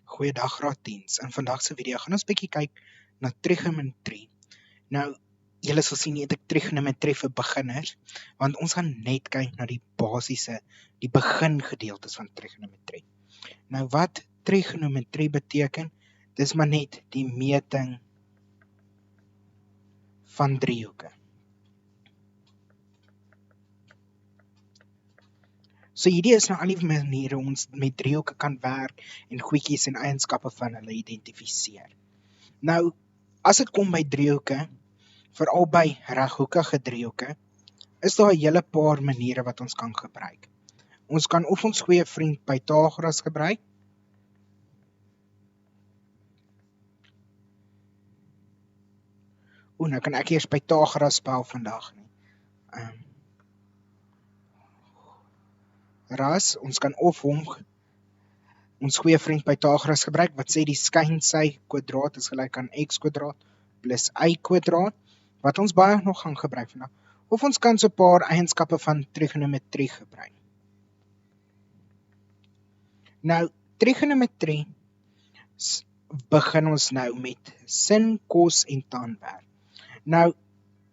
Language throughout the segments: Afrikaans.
Goeiedag graad 10. In vandag se video gaan ons bietjie kyk na trigonometrie. Nou, julle sal sien nie ek trigonometrie vir beginners, want ons gaan net kyk na die basiese, die begingedeeltes van trigonometrie. Nou wat trigonometrie beteken, dis maar net die meting van driehoeke. So hierdie is nou al die maniere ons met driehoeke kan werk en goedjies en eienskappe van hulle identifiseer. Nou, as dit kom by driehoeke, veral by reghoekige driehoeke, is daar 'n hele paar maniere wat ons kan gebruik. Ons kan of ons goeie vriend Pythagoras gebruik, nou kan ek eers Pythagoras spel vandag nie. Ons kan of hom, ons goeie vriend Pythagoras gebruik, wat sê die skynsy kwadraat is gelyk aan x kwadraat plus y kwadraat, wat ons baie nog gaan gebruik vandag. Of ons kan so 'n paar eienskappe van trigonometrie gebruik. Nou, trigonometrie begin ons nou met sin, kos en tan werk. Nou,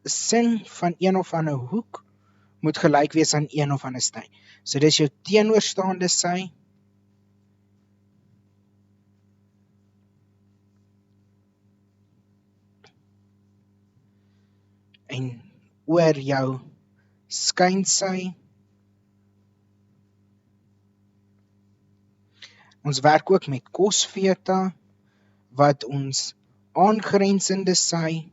sin van een of ander hoek moet gelyk wees aan een of ander sy. So dis jou teenoorstaande sy en oor jou skynsy. Ons werk ook met cos theta, wat ons aangrensende sy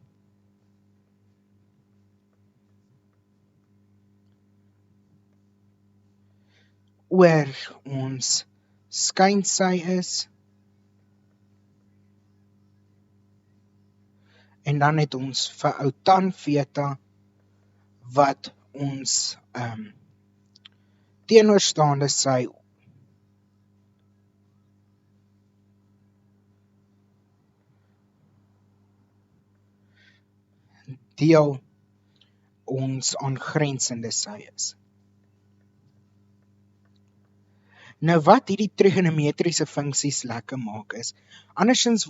oor ons skynsy is. En dan het ons vir ou tan theta, wat ons teenoorstaande sy deel ons aangrensende sy is. Nou wat hierdie trigonometriese funksies lekker maak is, andersins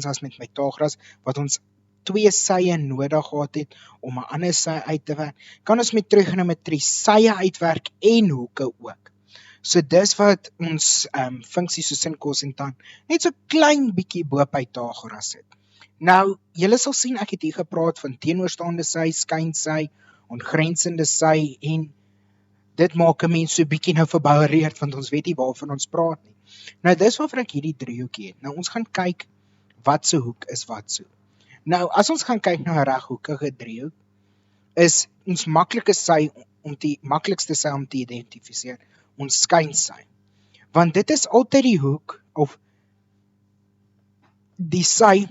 as met Pythagoras, wat ons twee sye nodig gehad het om 'n ander sy uit te werk, kan ons met trigonometrie sye uitwerk en hoeke ook. So dis wat ons funksies so sin, kos en tan net so klein bietjie bo Pythagoras het. Nou, julle sal sien ek het hier gepraat van teenoorstaande sy, skynsy, aangrensende sy en dit maak 'n mens so bietjie nou verboureerd, want ons weet nie waarvan ons praat nie. Nou, dis waarvoor ek hierdie driehoekie het. Nou, ons gaan kyk wat se hoek is wat se hoek. Nou, as ons gaan kyk na 'n reghoekige driehoek, is ons maklikste sy om te identifiseer, ons skynsy. Want dit is altyd die hoek, of die sy,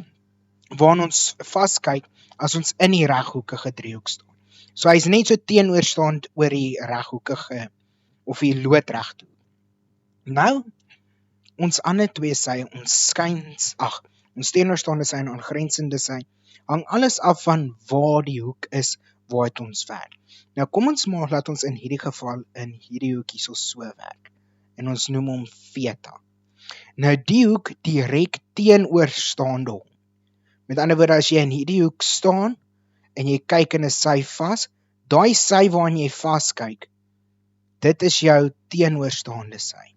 waarna ons vaskyk, as ons in die reghoekige driehoek staan. So hy is net so teenoorstaand oor die reghoekige, of die loodregte hoek. Nou, ons ander twee sy, ons teenoorstaande sy en aangrensende sy, hang alles af van waar die hoek is, waaruit ons werk. Nou kom ons maar, laat ons in hierdie geval, in hierdie hoekie so werk, en ons noem hom theta. Nou die hoek direk teenoorstaande hom. Met ander woorde, as jy in hierdie hoek staan, en jy kyk in 'n sy vas, daai sy waarin jy vaskyk, dit is jou teenoorstaande sy.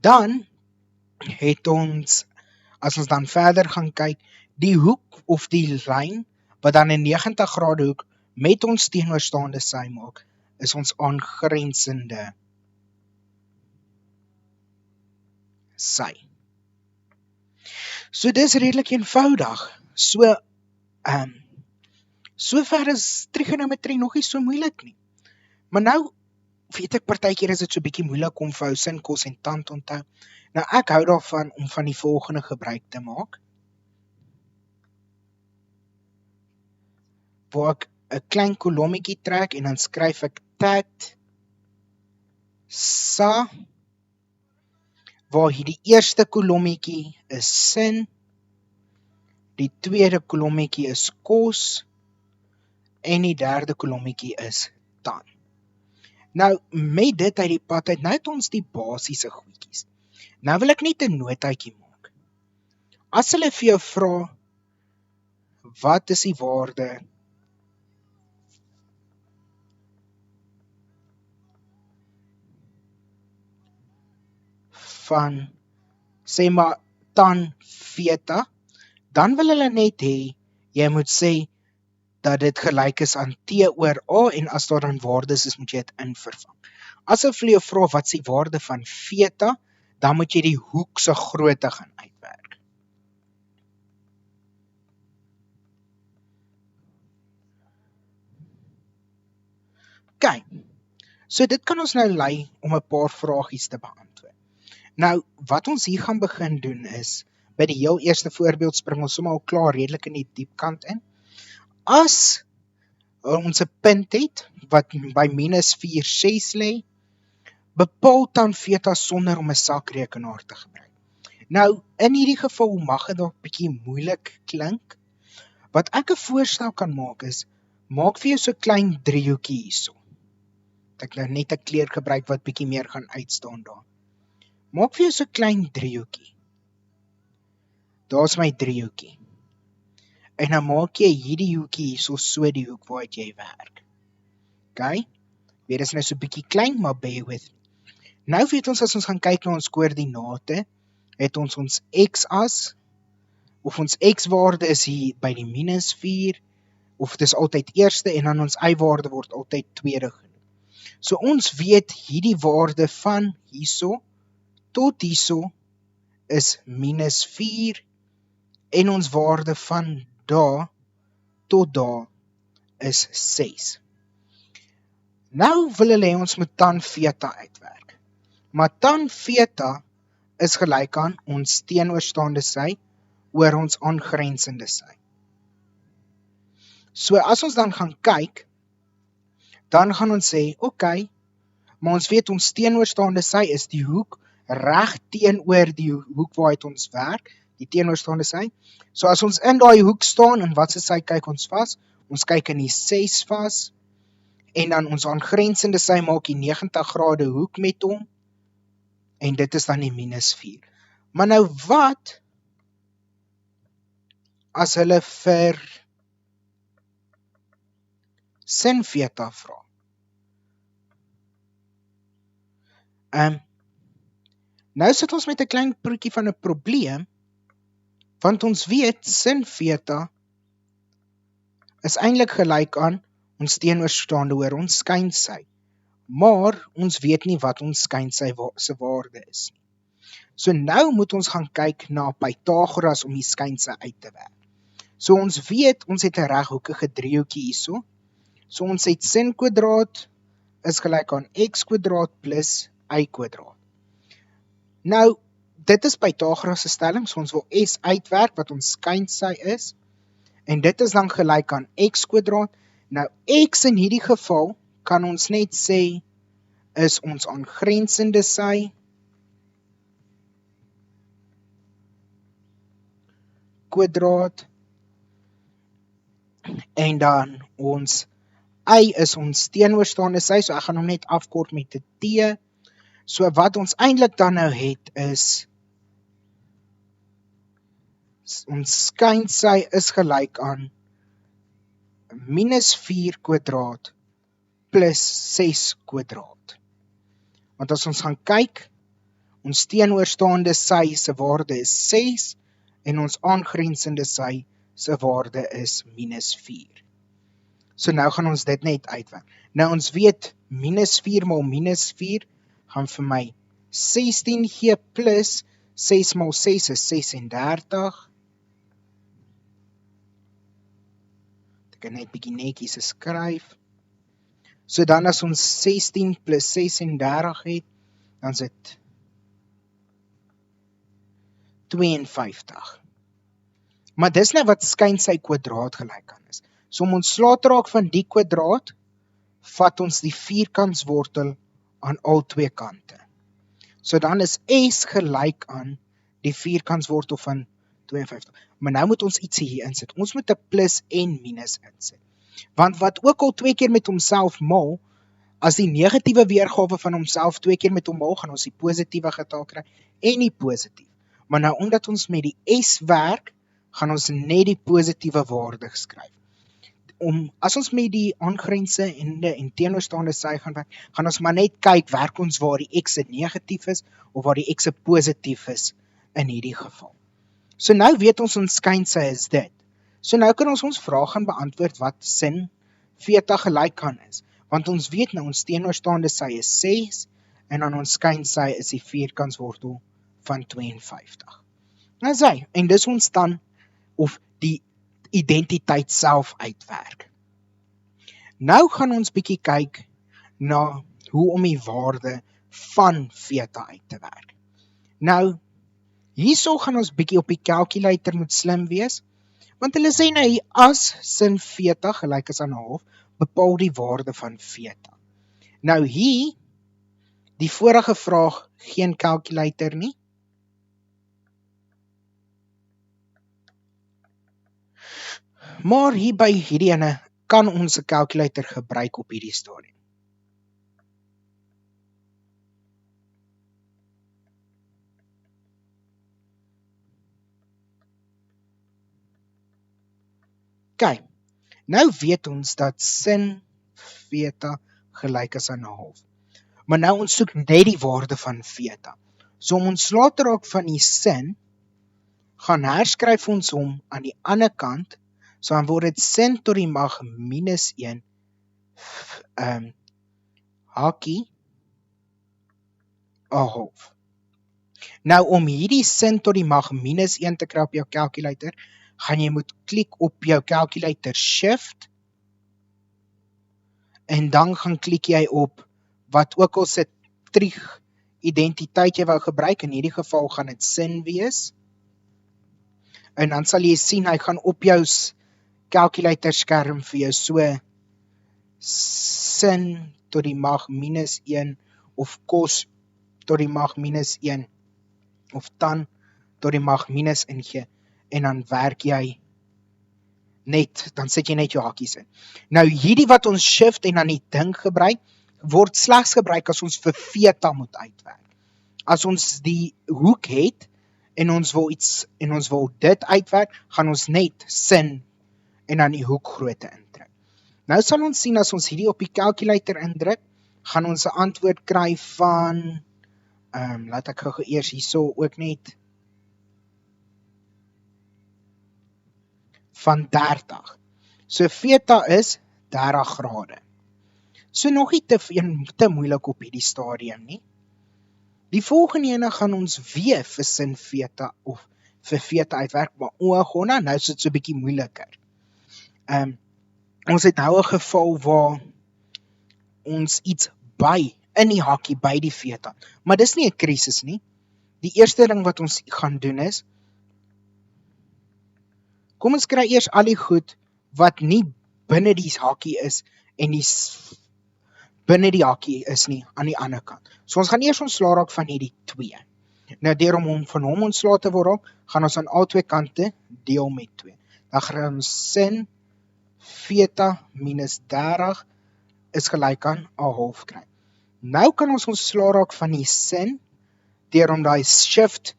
Dan het ons, as ons dan verder gaan kyk, die hoek of die lyn, wat dan 'n 90 grade hoek met ons teenoorstaande sy maak, is ons aangrensende sy. So dis redelik eenvoudig. Sover is trigonometrie nog nie so moeilik nie. Maar nou, weet ek, partykeer is dit so bietjie moeilik om vir sin, kos en tan te onthou. Nou ek hou daarvan om van die volgende gebruik te maak, waar ek 'n klein kolommetjie trek en dan skryf ek tat sa, waar hierdie eerste kolommetjie is sin, die tweede kolommetjie is kos en die derde kolommetjie is tan. Nou, met dit uit die pad uit, nou het ons die basiese goedjies. Nou wil ek net 'n notaatjie maak. As hulle vir jou vra, wat is die waarde van, sê maar, tan theta, dan wil hulle net hê, jy moet sê, dat dit gelyk is aan T oor A, en as daar dan waardes is, moet jy dit invervang. As hulle vir jou vra, wat is die waarde van theta, dan moet jy die hoek se grootte gaan uitwerk. OK, so dit kan ons nou lei om 'n paar vragies te beantwoord. Nou, wat ons hier gaan begin doen is, by die heel eerste voorbeeld spring ons sommer al klaar redelik in die diep kant in. As ons 'n punt het, wat by -4,6 lê, bepaal tan theta sonder om 'n sakrekenaar te gebruik. Nou, in hierdie geval mag dit dalk bietjie moeilik klink. Wat ek 'n voorstel kan maak is, maak vir jou so 'n klein driehoekie hierso. Ek nou net 'n kleur gebruik wat bietjie meer gaan uitstaan daar. Maak vir jou so 'n klein driehoekie. Daar's my driehoekie. En dan maak jy hierdie hoekie hierso so die hoek waaruit jy werk. OK? Weer is nou so bietjie klein, maar bear with me. Nou weet ons, as ons gaan kyk na ons koördinate, het ons x-as, of ons x-waarde is hier by die -4, of dit is altyd eerste, en dan ons y-waarde word altyd tweede genoem. So ons weet hierdie waarde van hierso tot hierso is -4, en ons waarde van daar tot daar is 6. Nou wil hulle hê ons moet tan theta uitwerk. Maar tan theta is gelyk aan ons teenoorstaande sy oor ons aangrensende sy. So as ons dan gaan kyk, dan gaan ons sê, OK, maar ons weet ons teenoorstaande sy is die hoek reg teenoor die hoek waaruit ons werk, die teenoorstaande sy. So as ons in daai hoek staan, en wat se sy kyk ons vas? Ons kyk in die 6 vas, en dan ons aangrensende sy maak die 90 grade hoek met hom, en dit is dan die -4. Maar nou wat as hulle vir sin theta vra? Nou sit ons met 'n klein proetjie van 'n probleem, want ons weet sin theta is eintlik gelyk aan ons teenoorstaande oor ons skynsy. Maar ons weet nie wat ons skynsy se waarde is nie. So nou moet ons gaan kyk na Pythagoras om die skynsy uit te werk. So ons weet, ons het 'n reghoekige driehoekie hierso. So ons het sin kwadraat is gelyk aan x kwadraat plus y kwadraat. Nou, dit is Pythagoras se stelling, so ons wil s uitwerk wat ons skynsy is, en dit is dan gelyk aan x kwadraat. Nou, x in hierdie geval kan ons net sê is ons aangrensende sy kwadraat, en dan ons y is ons teenoorstaande sy, so ek gaan hom net afkort met 'n t. So wat ons eintlik dan nou het is, ons skynsy is gelyk aan -4 kwadraat plus 6 kwadraat. Want as ons gaan kyk, ons teenoorstaande sy se waarde is 6, en ons aangrensende sy se waarde is -4. So nou gaan ons dit net uitwerk. Nou ons weet, -4 maal -4 gaan vir my 16 gee, plus 6 maal 6 is 36. Ek kan net bietjie netjies skryf. So dan as ons 16 plus 36 het, dan is dit 52. Maar dis nou wat skynsy kwadraat gelyk aan is. So om ontslae te raak van die kwadraat, vat ons die vierkantswortel aan al twee kante. So dan is s gelyk aan die vierkantswortel van 52. Maar nou moet ons iets hier insit. Ons moet 'n plus en minus insit. Want wat ook al twee keer met homself maal, As die negatiewe weergawe van homself 2 keer met hom maal, gaan ons die positiewe getal kry en die positief. Maar nou omdat ons met die S werk, gaan ons net die positiewe waarde skryf. As ons met die aangrensende en teenoorstaande sy gaan werk, gaan ons maar net kyk, werk ons waar die X negatief is, of waar die X positief is in hierdie geval. So nou weet ons skynsy is dit. So nou kan ons vraag gaan beantwoord wat sin theta gelyk aan is. Want ons weet nou, ons teenoorstaande sy is 6, en dan ons skynsy is die vierkantswortel van 52. Nou sê, en dis ons dan, of die identiteit self uitwerk. Nou gaan ons bietjie kyk na hoe om die waarde van theta uit te werk. Nou, hierso gaan ons bietjie op die calculator moet slim wees, want hulle sê nou, as sin theta gelyk is aan 'n half, bepaal die waarde van theta. Nou hier, die vorige vraag, geen calculator nie. Maar hier by hierdie ene, kan ons 'n calculator gebruik op hierdie stadium. Kyk, nou weet ons dat sin theta gelyk is aan 'n half. Maar nou ons soek net die waarde van theta. So om ons laat te raak van die sin, gaan herskryf ons hom aan die ander kant, so dan word dit sin tot die mag minus 1, hakie, 'n half. Nou om hierdie sin tot die mag minus 1 te kry op jou calculator, gaan jy moet klik op jou calculator shift, en dan gaan klik jy op wat ook al se trig identiteit jy wou gebruik, in hierdie geval gaan dit sin wees, en dan sal jy sien, hy gaan op jou calculator skerm vir jou so sin tot die mag minus 1, of cos tot die mag minus 1, of tan tot die mag minus ingee, en dan werk jy net, dan sit jy net jou hakies in. Nou hierdie wat ons shift en dan die ding gebruik, word slegs gebruik as ons vir theta moet uitwerk. As ons die hoek het, en ons wil dit uitwerk, gaan ons net sin en dan die hoekgrootte indruk. Nou sal ons sien, as ons hierdie op die calculator indruk, gaan ons 'n antwoord kry van, laat ek gou eers hierso ook net, van 30. So theta is 30 grade. So nog nie te moeilik op hierdie stadium nie. Die volgende ene gaan ons weer vir sin theta of vir theta uitwerk, maar nou is dit so 'n bietjie moeiliker. Ons het nou 'n geval waar ons iets in die hakie by die theta, maar dis nie 'n krisis nie. Die eerste ding wat ons gaan doen is, kom ons kry eers al die goed wat nie binne die hakie is en die binne die hakie is nie aan die ander kant. So ons gaan eers ontslaa raak van hierdie 2. Nou deur om van hom ontslaa te word, gaan ons aan al twee kante deel met 2. Dan gaan ons sin theta minus 30 is gelyk aan 'n half kry. Nou kan ons ontslaa raak van die sin deur om daai shift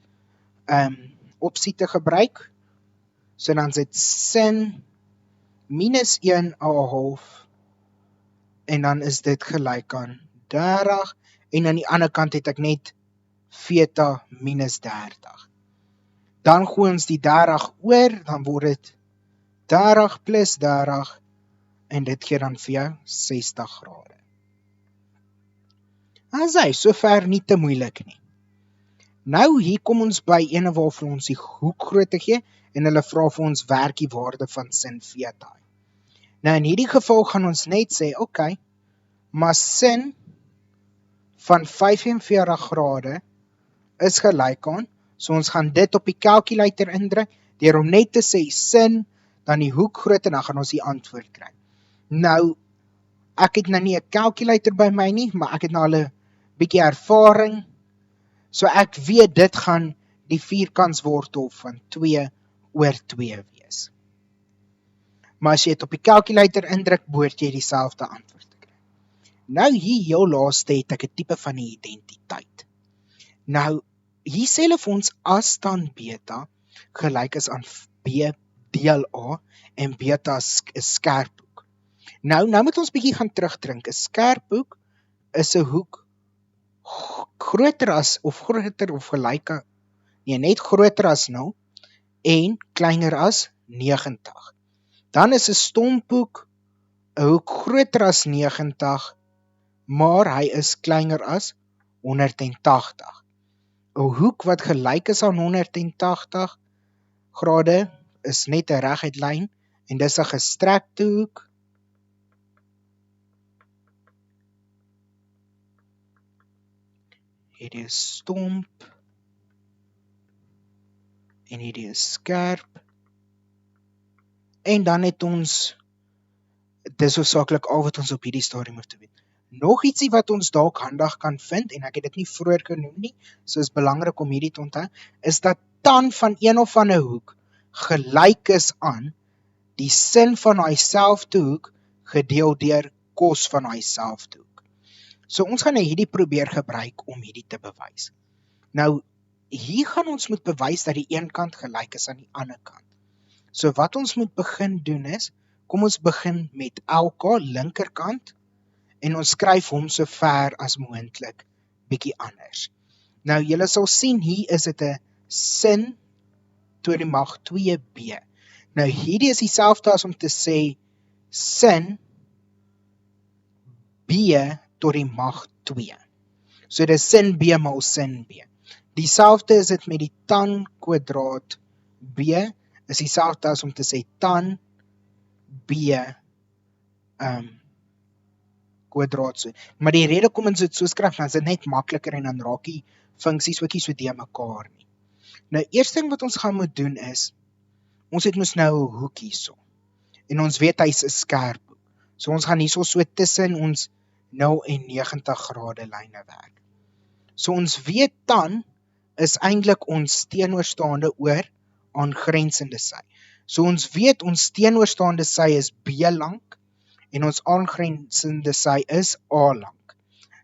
opsie te gebruik. So dan sit sin minus 1 'n half, en dan is dit gelyk aan 30, en aan die ander kant het ek net theta minus 30. Dan gooi ons die 30 oor, dan word dit 30 plus 30, en dit gee dan vir jou 60 grade. As hy, so ver nie te moeilik nie. Nou hier kom ons by ene waarvan ons die hoekgrootte gee, en hulle vra vir ons werk die waarde van sin theta. Nou in hierdie geval gaan ons net sê, okay, maar sin van 45 grade is gelyk aan, so ons gaan dit op die calculator indruk, deur om net te sê sin, dan die hoekgrootte, dan gaan ons die antwoord kry. Nou, ek het nou nie 'n calculator by my nie, maar ek het nou al 'n bietjie ervaring, so ek weet dit gaan die vierkantswortel van 2 oor 2 wees. Maar as jy dit op die calculator indruk, behoort jy dieselfde antwoord te kry. Nou hier heel laaste het ek 'n tipe van 'n identiteit. Nou, hier sê hulle vir ons as dan beta gelyk is aan B deel A en beta is 'n skerphoek. Nou moet ons bietjie gaan terugdink. 'n Skerphoek is 'n hoek groter of gelyk aan, net groter as 0 en kleiner as 90. Dan is 'n stomphoek 'n hoek groter as 90, maar hy is kleiner as 180. 'n hoek wat gelyk is aan 180 grade is net 'n reguit lyn en dis 'n gestrekte hoek. Hierdie is stomp en hierdie is skerp. En dan het ons, dis hoofsaaklik al wat ons op hierdie stadium hoef te weet. Nog ietsie wat ons dalk handig kan vind, en ek het dit nie vroeër genoem nie, so is belangrik om hierdie te onthou, is dat tan van een of ander hoek gelyk is aan die sin van daai selfde hoek gedeel deur kos van daai selfde hoek. So ons gaan hierdie probeer gebruik om hierdie te bewys. Nou, hier gaan ons moet bewys dat die een kant gelyk is aan die ander kant. So wat ons moet begin doen is, kom ons begin met LK linkerkant en ons skryf hom so ver as moontlik bietjie anders. Nou julle sal sien hier is dit 'n sin tot die mag 2b. Nou hierdie is dieselfde as om te sê sin b tot die mag 2. So dis sin b maal sin b. Dieselfde is dit met die tan kwadraat b, is dieselfde as om te sê tan b kwadraat so. Maar die rede kom ons dit so skryf, dan is dit net makliker en dan raak die funksies ook nie so te mekaar nie. Nou, eerste ding wat ons gaan moet doen is, ons het mos nou 'n hoek hierso. En ons weet hy's 'n skerp hoek. So ons gaan hierso so tussen ons 0 en 90 grade lyne werk. So ons weet tan is eintlik ons teenoorstaande oor aangrensende sy. So ons weet ons teenoorstaande sy is b lank en ons aangrensende sy is a lank.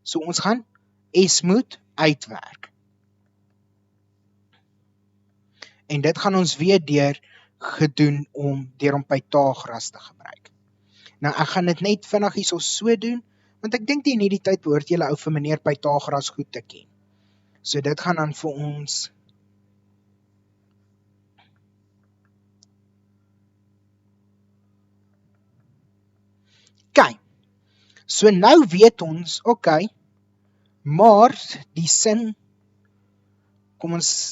So ons gaan S moet uitwerk. En dit gaan ons weer deur om Pythagoras te gebruik. Nou ek gaan dit net vinnig hierso so doen, want ek dink in hierdie tyd behoort julle ou vir meneer Pythagoras goed te ken. So dit gaan dan vir ons kyk. So nou weet ons, maar die sin,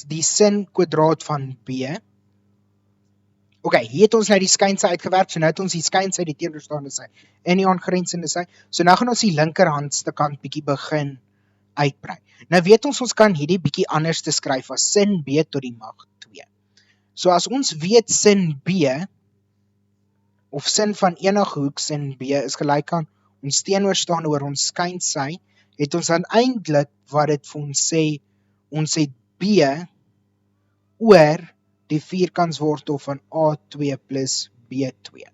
die sin kwadraat van b. Hier het ons nou die skynsy uitgewerk, so nou het ons die skynsy, die teenoorstaande sy en die aangrensende sy. So nou gaan ons die linkerhandste kant bietjie begin uitbrei. Nou weet ons kan hierdie bietjie anders te skryf as sin b tot die mag 2. So as ons weet sin b, of sin van enige hoek, sin b is gelyk aan ons teenoorstaande oor ons skynsy, het ons dan eintlik wat dit vir ons sê, ons het b oor die vierkantswortel van a2 plus b2.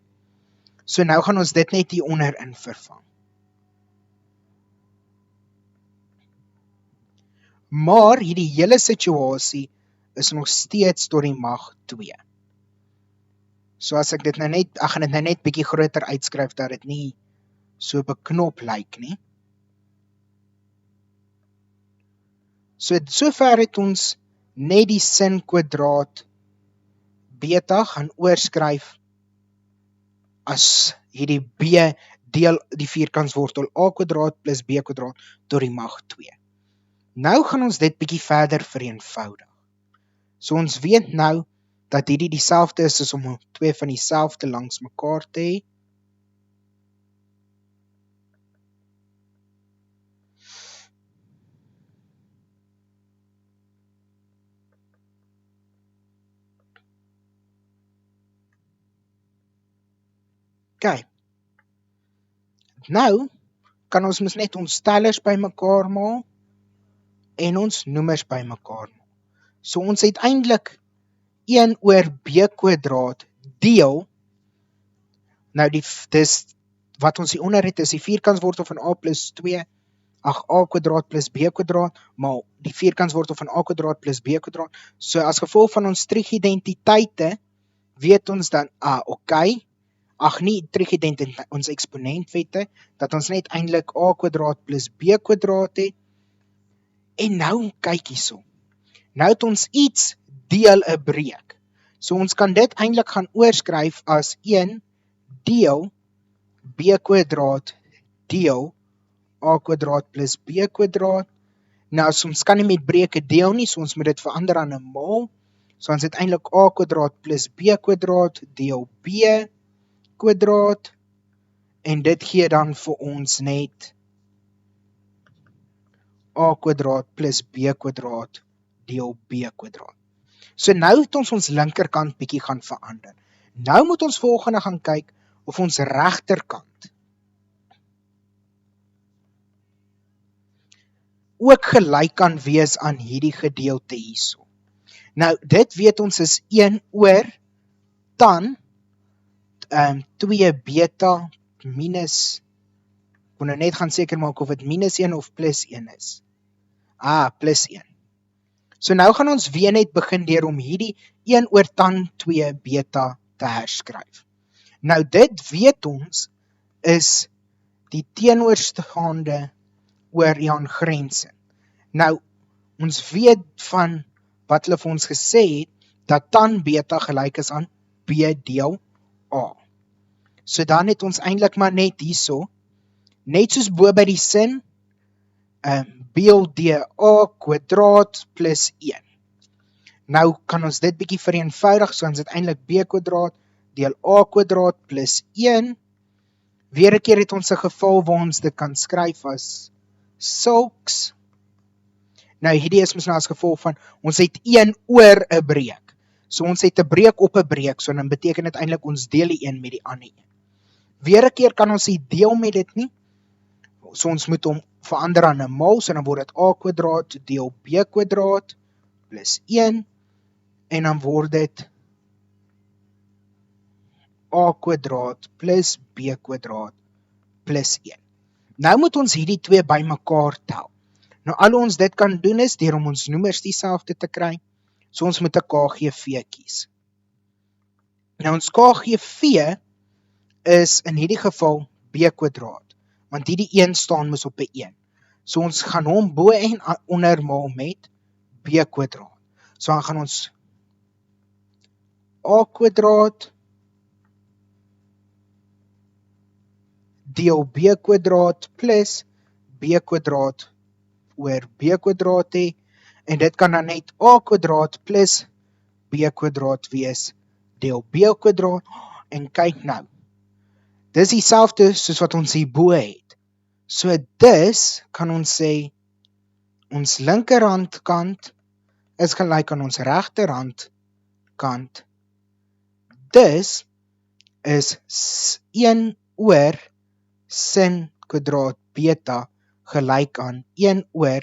So nou gaan ons dit net hier onderin vervang. Maar hierdie hele situasie is nog steeds tot die mag 2. So as ek gaan dit nou net bietjie groter uitskryf, dat dit nie so beknop lyk nie. So ver het ons net die sin kwadraat beta gaan oorskryf as hierdie b deel die vierkantswortel a kwadraat plus b kwadraat tot die mag 2. Nou gaan ons dit bietjie verder vereenvoudig. So ons weet nou dat hierdie dieselfde is as om twee van dieselfde langs mekaar te hê. Nou kan ons mos net ons tellers bymekaar maal en ons noemers bymekaar maal. So ons het eintlik 1 oor b kwadraat deel, nou dis wat ons hieronder het is die vierkantswortel van a plus 2, a kwadraat plus b kwadraat, maar die vierkantswortel van a kwadraat plus b kwadraat. So as gevolg van ons trig-identiteite, weet ons dan, nie trig-identiteit, ons eksponentwette, dat ons net eintlik a kwadraat plus b kwadraat het. En nou kyk hierso. Nou het ons iets deel 'n breek. So ons kan dit eintlik gaan oorskryf as 1 deel b kwadraat deel a kwadraat plus b kwadraat. Nou, so ons kan nie met breuke deel nie, so ons moet dit verander aan 'n maal. So ons het eintlik a kwadraat plus b kwadraat deel b kwadraat. En dit gee dan vir ons net a kwadraat plus b kwadraat deel b kwadraat. So nou het ons linkerkant bietjie gaan verander. Nou moet ons volgende gaan kyk of ons regterkant ook gelyk kan wees aan hierdie gedeelte hierso. Nou, dit weet ons is 1 oor tan 2 beta minus, ek moet nou net gaan seker maak of dit minus 1 of plus 1 is. Plus 1. So nou gaan ons weer net begin deur om hierdie 1 oor tan 2 beta te herskryf. Nou dit weet ons is die teenoorstaande oor die aangrensing. Nou, ons weet van wat hulle vir ons gesê het, dat tan beta gelyk is aan b deel a. So dan het ons eintlik maar net hierso, net soos bo by die sin, BLD a kwadraat plus 1. Nou kan ons dit bietjie vereenvoudig, so ons het eintlik b kwadraat deel a kwadraat plus 1. Weer 'n keer het ons 'n geval waar ons dit kan skryf as sulks. Nou hierdie is mos nou as gevolg van, ons het 1 oor 'n breek. So ons het 'n breek op 'n breek, so dan beteken dit eintlik ons deel die 1 met die ander 1. Weer 'n keer kan ons nie deel met dit nie, so ons moet hom verander aan 'n maal, so dan word dit a kwadraat deel b kwadraat plus 1, en dan word dit a kwadraat plus b kwadraat plus 1. Nou moet ons hierdie twee bymekaar tel. Nou al ons dit kan doen is deur om ons noemers dieselfde te kry, so ons moet 'n KGV kies. Nou ons KGV is in hierdie geval b kwadraat, want hierdie 1 staan mos op 'n 1. So ons gaan hom bo en onder maal met b kwadraat. So dan gaan ons a kwadraat deel b kwadraat plus b kwadraat oor b kwadraat hê, en dit kan dan net a kwadraat plus b kwadraat wees deel b kwadraat, en kyk nou, dis dieselfde soos wat ons hierbo het. So dis kan ons sê, ons linkerhandkant is gelyk aan ons regterhandkant. Dis is 1 oor sin kwadraat beta gelyk aan 1 oor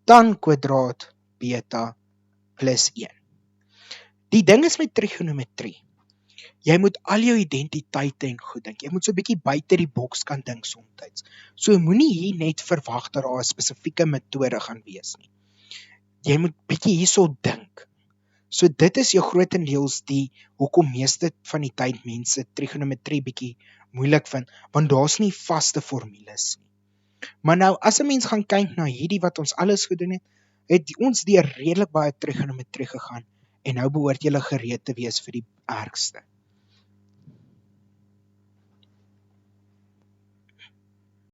tan kwadraat beta plus 1. Die ding is met trigonometrie, jy moet al jou identiteite en goed dink. Jy moet so 'n bietjie buite die boks kan dink soms. So moenie hier net verwag dat daar 'n spesifieke metode gaan wees nie. Jy moet bietjie hierso dink. So dit is jou grootendeels die hoekom meeste van die tyd mense trigonometrie bietjie moeilik vind, want daar's nie vaste formules nie. Maar nou as 'n mens gaan kyk na hierdie wat ons alles gedoen het, het ons deur redelik baie trigonometrie gegaan, en nou behoort jy gereed te wees vir die ergste.